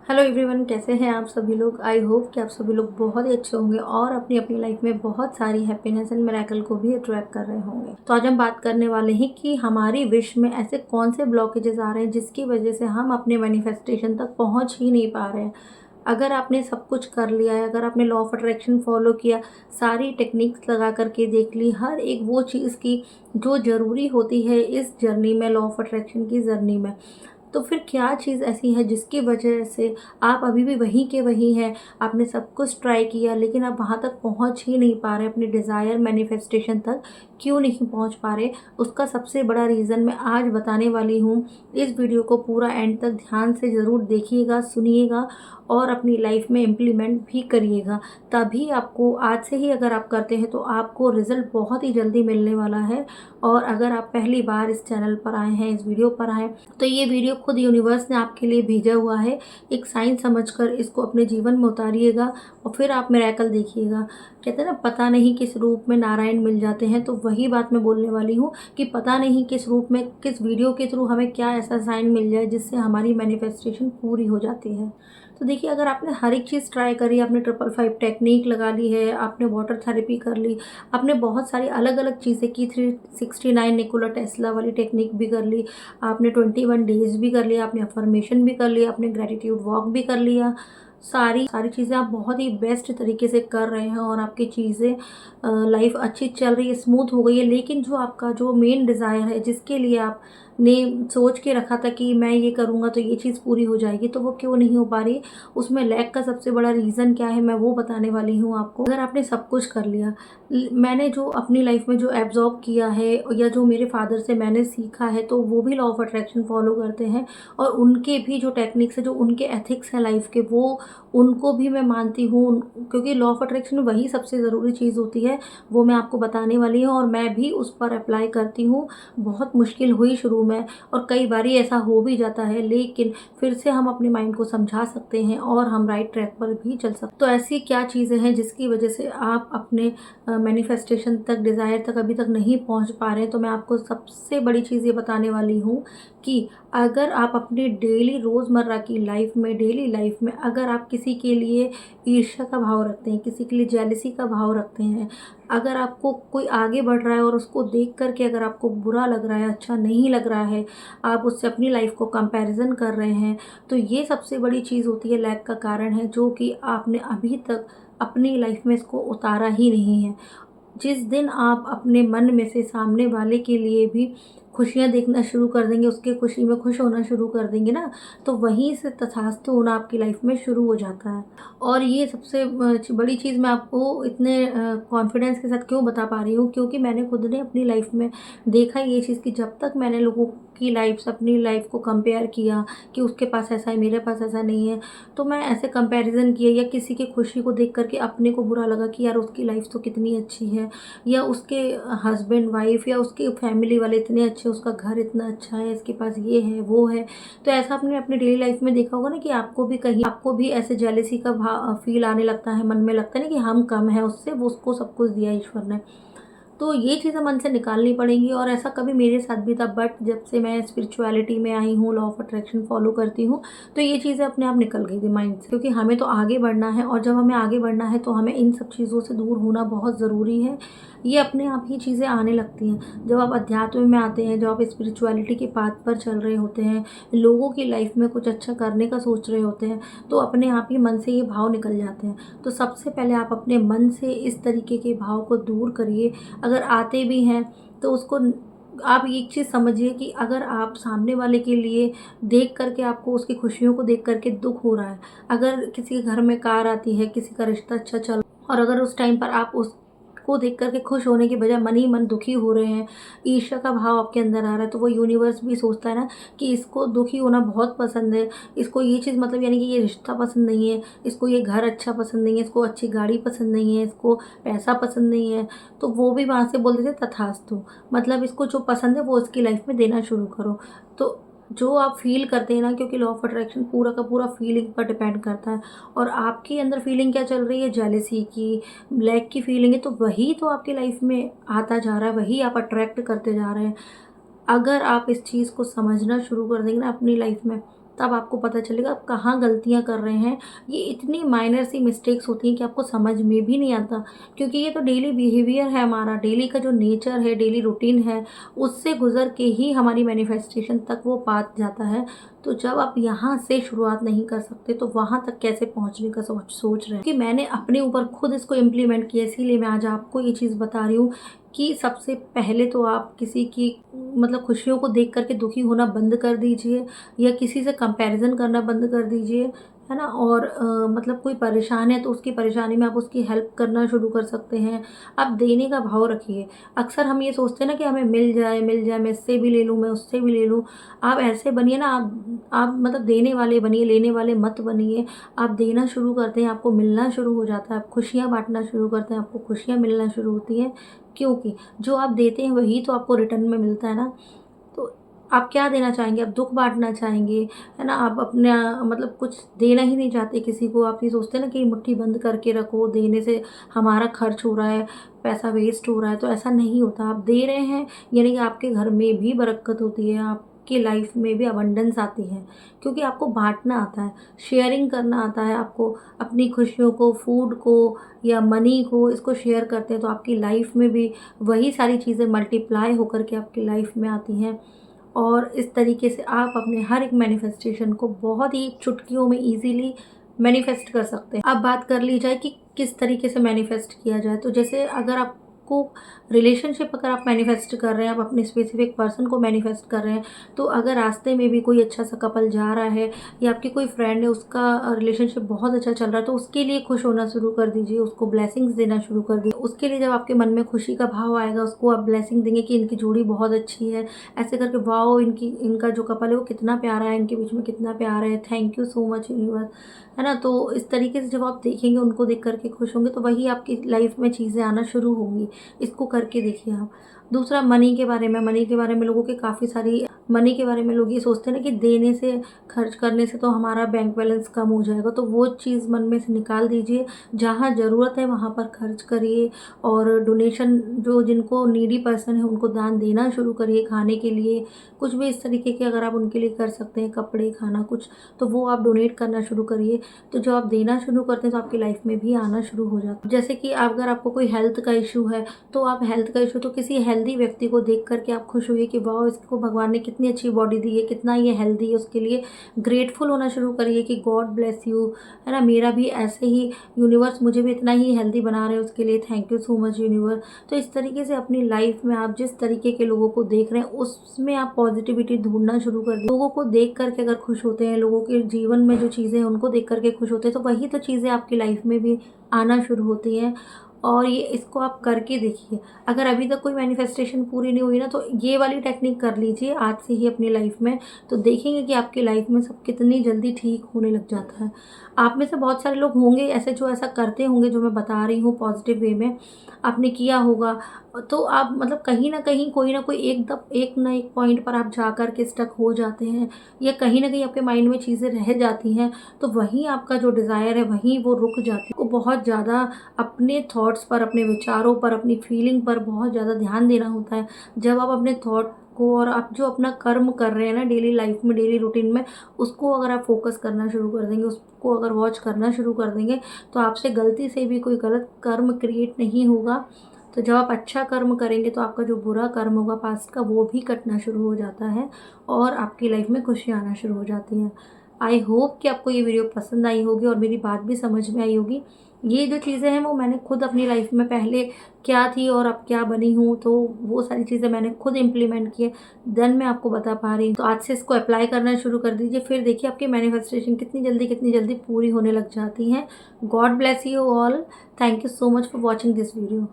Hello everyone, कैसे हैं आप सभी लोग। आई होप कि आप सभी लोग बहुत ही अच्छे होंगे और अपनी अपनी लाइफ में बहुत सारी हैप्पीनेस एंड मिरेकल को भी अट्रैक्ट कर रहे होंगे। तो आज हम बात करने वाले हैं कि हमारी विश में ऐसे कौन से ब्लॉकेजेस आ रहे हैं जिसकी वजह से हम अपने मैनिफेस्टेशन तक पहुंच ही नहीं पा रहे हैं। अगर आपने सब कुछ कर लिया है, अगर आपने लॉ ऑफ अट्रैक्शन फॉलो किया, सारी टेक्निक्स लगा करके देख ली, हर एक वो चीज़ की जो ज़रूरी होती है इस जर्नी में, लॉ ऑफ अट्रैक्शन की जर्नी में, तो फिर क्या चीज़ ऐसी है जिसकी वजह से आप अभी भी वहीं के वहीं हैं। आपने सब कुछ ट्राई किया लेकिन आप वहाँ तक पहुँच ही नहीं पा रहे, अपने डिज़ायर मैनिफेस्टेशन तक क्यों नहीं पहुँच पा रहे। उसका सबसे बड़ा रीज़न मैं आज बताने वाली हूँ। इस वीडियो को पूरा एंड तक ध्यान से ज़रूर देखिएगा, सुनिएगा और अपनी लाइफ में इम्प्लीमेंट भी करिएगा। तभी आपको, आज से ही अगर आप करते हैं तो आपको रिज़ल्ट बहुत ही जल्दी मिलने वाला है। और अगर आप पहली बार इस चैनल पर आए हैं, इस वीडियो पर आए, तो ये वीडियो खुद यूनिवर्स ने आपके लिए भेजा हुआ है। एक साइन समझकर इसको अपने जीवन में उतारिएगा और फिर आप मिरेकल देखिएगा। कहते हैं ना, पता नहीं किस रूप में नारायण मिल जाते हैं, तो वही बात मैं बोलने वाली हूँ कि पता नहीं किस रूप में, किस वीडियो के थ्रू हमें क्या ऐसा साइन मिल जाए जिससे हमारी मैनिफेस्टेशन पूरी हो जाती है। तो देखिए, अगर आपने हर एक चीज़ ट्राई करी, आपने 555 टेक्निक लगा ली है, आपने वाटर थेरेपी कर ली, आपने बहुत सारी अलग अलग चीज़ें की, 369 निकोला टेस्ला वाली टेक्निक भी कर ली, आपने 21 डेज भी कर लिया, आपने अफर्मेशन भी कर लिया, आपने ग्रेटिट्यूड वॉक भी कर लिया, सारी सारी चीज़ें आप बहुत ही बेस्ट तरीके से कर रहे हैं और आपकी चीज़ें, लाइफ अच्छी चल रही है, स्मूथ हो गई है। लेकिन जो आपका जो मेन डिज़ायर है, जिसके लिए आपने सोच के रखा था कि मैं ये करूँगा तो ये चीज़ पूरी हो जाएगी, तो वो क्यों नहीं हो पा रही। उसमें लैक का सबसे बड़ा रीज़न क्या है, मैं वो बताने वाली हूँ आपको। अगर आपने सब कुछ कर लिया, मैंने जो अपनी लाइफ में जो एब्जॉर्ब किया है या जो मेरे फादर से मैंने सीखा है, तो वो भी लॉ ऑफ अट्रैक्शन फॉलो करते हैं और उनके भी जो टेक्निक्स है, जो उनके एथिक्स हैं लाइफ के, वो उनको भी मैं मानती हूँ। क्योंकि लॉ ऑफ अट्रैक्शन में वही सबसे ज़रूरी चीज़ होती है, वो मैं आपको बताने वाली हूँ और मैं भी उस पर अप्लाई करती हूँ। बहुत मुश्किल हुई शुरू में और कई बार ऐसा हो भी जाता है, लेकिन फिर से हम अपने माइंड को समझा सकते हैं और हम राइट ट्रैक पर भी चल सकते हैं। तो ऐसी क्या चीज़ें हैं जिसकी वजह से आप अपने मैनिफेस्टेशन तक, डिज़ायर तक अभी तक नहीं पहुंच पा रहे हैं। तो मैं आपको सबसे बड़ी चीज़ ये बताने वाली हूँ कि अगर आप अपनी डेली रोज़मर्रा की लाइफ में, डेली लाइफ में अगर आप किसी के लिए ईर्ष्या का भाव रखते हैं, किसी के लिए जेलसी का भाव रखते हैं, अगर आपको कोई आगे बढ़ रहा है और उसको देख कर के अगर आपको बुरा लग रहा है, अच्छा नहीं लग रहा है, आप उससे अपनी लाइफ को कंपैरिजन कर रहे हैं, तो ये सबसे बड़ी चीज़ होती है, लैक का कारण है, जो कि आपने अभी तक अपनी लाइफ में इसको उतारा ही नहीं है। जिस दिन आप अपने मन में से सामने वाले के लिए भी खुशियाँ देखना शुरू कर देंगे, उसके खुशी में खुश होना शुरू कर देंगे ना, तो वहीं से तथास्तु होना आपकी लाइफ में शुरू हो जाता है। और ये सबसे बड़ी चीज़ मैं आपको इतने कॉन्फिडेंस के साथ क्यों बता पा रही हूँ, क्योंकि मैंने खुद ने अपनी लाइफ में देखा ये चीज़ कि जब तक मैंने लोगों की लाइफ से अपनी लाइफ को कंपेयर किया कि उसके पास ऐसा है, मेरे पास ऐसा नहीं है, तो मैं ऐसे कंपैरिजन किया या किसी की खुशी को देख करके अपने को बुरा लगा कि यार उसकी लाइफ तो कितनी अच्छी है, या उसके हस्बैंड वाइफ या उसके फैमिली वाले इतने अच्छे, उसका घर इतना अच्छा है, इसके पास ये है वो है। तो ऐसा आपने अपनी डेली लाइफ में देखा होगा ना कि आपको भी कहीं, आपको भी ऐसे जेलेसी का फील आने लगता है, मन में लगता है ना कि हम कम है उससे, वो उसको सब कुछ दिया ईश्वर ने। तो ये चीज़ें मन से निकालनी पड़ेंगी और ऐसा कभी मेरे साथ भी था, बट जब से मैं स्पिरिचुअलिटी में आई हूँ, लॉ ऑफ अट्रैक्शन फॉलो करती हूँ, तो ये चीज़ें अपने आप निकल गई थी माइंड से। क्योंकि हमें तो आगे बढ़ना है और जब हमें आगे बढ़ना है तो हमें इन सब चीज़ों से दूर होना बहुत ज़रूरी है। ये अपने आप ही चीज़ें आने लगती हैं जब आप अध्यात्म में आते हैं, जब आप स्पिरिचुअलिटी के पाथ पर चल रहे होते हैं, लोगों की लाइफ में कुछ अच्छा करने का सोच रहे होते हैं, तो अपने आप ही मन से ये भाव निकल जाते हैं। तो सबसे पहले आप अपने मन से इस तरीके के भाव को दूर करिए। अगर आते भी हैं तो उसको, आप एक चीज़ समझिए कि अगर आप सामने वाले के लिए देख करके, आपको उसकी खुशियों को देख करके दुख हो रहा है, अगर किसी के घर में कार आती है, किसी का रिश्ता अच्छा चल, और अगर उस टाइम पर आप उसको देख करके खुश होने की बजाय मन ही मन दुखी हो रहे हैं, ईर्ष्या का भाव आपके अंदर आ रहा है, तो वो यूनिवर्स भी सोचता है ना कि इसको दुखी होना बहुत पसंद है, इसको ये चीज़, मतलब यानी कि ये रिश्ता पसंद नहीं है, इसको ये घर अच्छा पसंद नहीं है, इसको अच्छी गाड़ी पसंद नहीं है, इसको पैसा पसंद नहीं है, तो वो भी वहाँ से बोल देते तथास्तु, मतलब इसको जो पसंद है वो इसकी लाइफ में देना शुरू करो। तो जो आप फ़ील करते हैं ना, क्योंकि लॉ ऑफ अट्रैक्शन पूरा का पूरा फीलिंग पर डिपेंड करता है, और आपके अंदर फीलिंग क्या चल रही है, जेलसी की, ब्लैक की फीलिंग है, तो वही तो आपकी लाइफ में आता जा रहा है, वही आप अट्रैक्ट करते जा रहे हैं। अगर आप इस चीज़ को समझना शुरू कर देंगे ना अपनी लाइफ में, तब आपको पता चलेगा आप कहाँ गलतियाँ कर रहे हैं। ये इतनी माइनर सी मिस्टेक्स होती हैं कि आपको समझ में भी नहीं आता, क्योंकि ये तो डेली बिहेवियर है हमारा, डेली का जो नेचर है, डेली रूटीन है, उससे गुज़र के ही हमारी मैनिफेस्टेशन तक वो पाथ जाता है। तो जब आप यहाँ से शुरुआत नहीं कर सकते तो वहाँ तक कैसे पहुँचने का सोच रहे हैं? कि मैंने अपने ऊपर खुद इसको इम्प्लीमेंट किया, इसीलिए मैं आज आपको ये चीज़ बता रही हूँ कि सबसे पहले तो आप किसी की मतलब खुशियों को देख कर के दुखी होना बंद कर दीजिए, या किसी से कंपैरिज़न करना बंद कर दीजिए, है ना? और मतलब कोई परेशान है तो उसकी परेशानी में आप उसकी हेल्प करना शुरू कर सकते हैं। आप देने का भाव रखिए। अक्सर हम ये सोचते हैं ना कि हमें मिल जाए, मैं इससे भी ले लूँ, मैं उससे भी ले लूँ। आप ऐसे बनिए ना, आप मतलब देने वाले बनिए, लेने वाले मत बनिए। आप देना शुरू करते हैं, आपको मिलना शुरू हो जाता है। आप खुशियाँ बाँटना शुरू करते हैं, आपको खुशियाँ मिलना शुरू होती हैं। क्योंकि जो आप देते हैं वही तो आपको रिटर्न में मिलता है ना। तो आप क्या देना चाहेंगे? आप दुःख बाँटना चाहेंगे, है ना? आप अपना मतलब कुछ देना ही नहीं चाहते किसी को। आप ये सोचते हैं ना कि मुट्ठी बंद करके रखो, देने से हमारा खर्च हो रहा है, पैसा वेस्ट हो रहा है, तो ऐसा नहीं होता। आप दे रहे हैं यानी कि आपके घर में भी बरकत होती है, आपकी लाइफ में भी अबंडेंस आती है, क्योंकि आपको बाँटना आता है, शेयरिंग करना आता है आपको। अपनी खुशियों को, फूड को या मनी को, इसको शेयर करते हैं तो आपकी लाइफ में भी वही सारी चीज़ें मल्टीप्लाई होकर के आपकी लाइफ में आती हैं। और इस तरीके से आप अपने हर एक मैनिफेस्टेशन को बहुत ही चुटकियों में ईज़िली मैनिफेस्ट कर सकते हैं। अब बात कर ली जाए कि किस तरीके से मैनिफेस्ट किया जाए, तो जैसे अगर आपको रिलेशनशिप अगर आप मैनिफेस्ट कर रहे हैं, आप अपने स्पेसिफिक पर्सन को मैनिफेस्ट कर रहे हैं, तो अगर रास्ते में भी कोई अच्छा सा कपल जा रहा है या आपकी कोई फ्रेंड है, उसका रिलेशनशिप बहुत अच्छा चल रहा है, तो उसके लिए खुश होना शुरू कर दीजिए, उसको ब्लेसिंग्स देना शुरू कर दीजिए। उसके लिए जब आपके मन में खुशी का भाव आएगा, उसको आप ब्लेसिंग देंगे कि इनकी जोड़ी बहुत अच्छी है, ऐसे करके वाओ इनका जो कपल है वो कितना प्यारा है, इनके बीच में कितना प्यार है, thank you so much universe, है ना? तो इस तरीके से जब आप देखेंगे, उनको देख कर के खुश होंगे, तो वही आपकी लाइफ में चीज़ें आना शुरू होंगी। इसको करके देखिए आप। दूसरा मनी के बारे में लोगों के काफ़ी सारी मनी के बारे में लोग ये सोचते हैं ना कि देने से, खर्च करने से तो हमारा बैंक बैलेंस कम हो जाएगा, तो वो चीज़ मन में से निकाल दीजिए। जहाँ ज़रूरत है वहाँ पर खर्च करिए, और डोनेशन जो जिनको नीडी पर्सन है उनको दान देना शुरू करिए, खाने के लिए कुछ भी इस तरीके के अगर आप उनके लिए कर सकते हैं, कपड़े, खाना कुछ, तो वो आप डोनेट करना शुरू करिए। तो जो आप देना शुरू करते हैं तो आपकी लाइफ में भी आना शुरू हो जाता है। जैसे कि अगर आपको कोई हेल्थ का इशू है, तो आप हेल्थ का इशू तो किसी हेल्दी व्यक्ति को देख कर के आप खुश हुए कि वाह, इसको भगवान ने कितनी अच्छी बॉडी दी है, कितना ये हेल्दी है, उसके लिए ग्रेटफुल होना शुरू करिए कि गॉड ब्लेस यू, है ना? मेरा भी ऐसे ही यूनिवर्स मुझे भी इतना ही हेल्दी बना रहे हैं, उसके लिए thank you so much universe. तो इस तरीके से अपनी लाइफ में आप जिस तरीके के लोगों को देख रहे हैं उसमें आप पॉजिटिविटी ढूंढना शुरू कर दीजिए। लोगों को देख करके अगर खुश होते हैं, लोगों के जीवन में जो चीज़ें हैं उनको देख करके खुश होते हैं, तो वही तो चीज़ें आपकी लाइफ में भी आना शुरू होती हैं। और ये इसको आप करके देखिए। अगर अभी तक कोई मैनिफेस्टेशन पूरी नहीं हुई ना, तो ये वाली टेक्निक कर लीजिए आज से ही अपनी लाइफ में, तो देखेंगे कि आपकी लाइफ में सब कितनी जल्दी ठीक होने लग जाता है। आप में से बहुत सारे लोग होंगे ऐसे जो ऐसा करते होंगे जो मैं बता रही हूँ पॉजिटिव वे में, आपने किया होगा। तो आप मतलब कहीं न कहीं कोई ना कोई एक ना एक पॉइंट पर आप जा कर के स्टक हो जाते हैं, या कहीं न कहीं आपके माइंड में चीज़ें रह जाती हैं, तो वहीं आपका जो डिज़ायर है वहीं वो रुक जाती है। को बहुत ज़्यादा अपने थॉट्स पर, अपने विचारों पर, अपनी फीलिंग पर बहुत ज़्यादा ध्यान देना होता है। जब आप अपने थॉट को और आप जो अपना कर्म कर रहे हैं ना डेली लाइफ में, डेली रूटीन में, उसको अगर आप फोकस करना शुरू कर देंगे, उसको अगर वॉच करना शुरू कर देंगे, तो आपसे गलती से भी कोई गलत कर्म क्रिएट नहीं होगा। तो जब आप अच्छा कर्म करेंगे तो आपका जो बुरा कर्म होगा पास्ट का, वो भी कटना शुरू हो जाता है और आपकी लाइफ में खुशियाँ आना शुरू हो जाती हैं। आई होप कि आपको ये वीडियो पसंद आई होगी और मेरी बात भी समझ में आई होगी। ये जो चीज़ें हैं वो मैंने खुद अपनी लाइफ में पहले क्या थी और अब क्या बनी हूँ, तो वो सारी चीज़ें मैंने खुद इम्प्लीमेंट की है, देन मैं आपको बता पा रही हूँ। तो आज से इसको अप्लाई करना शुरू कर दीजिए, फिर देखिए आपकी मैनिफेस्टेशन कितनी जल्दी पूरी होने लग जाती हैं। God bless you all. Thank you so much for watching this video.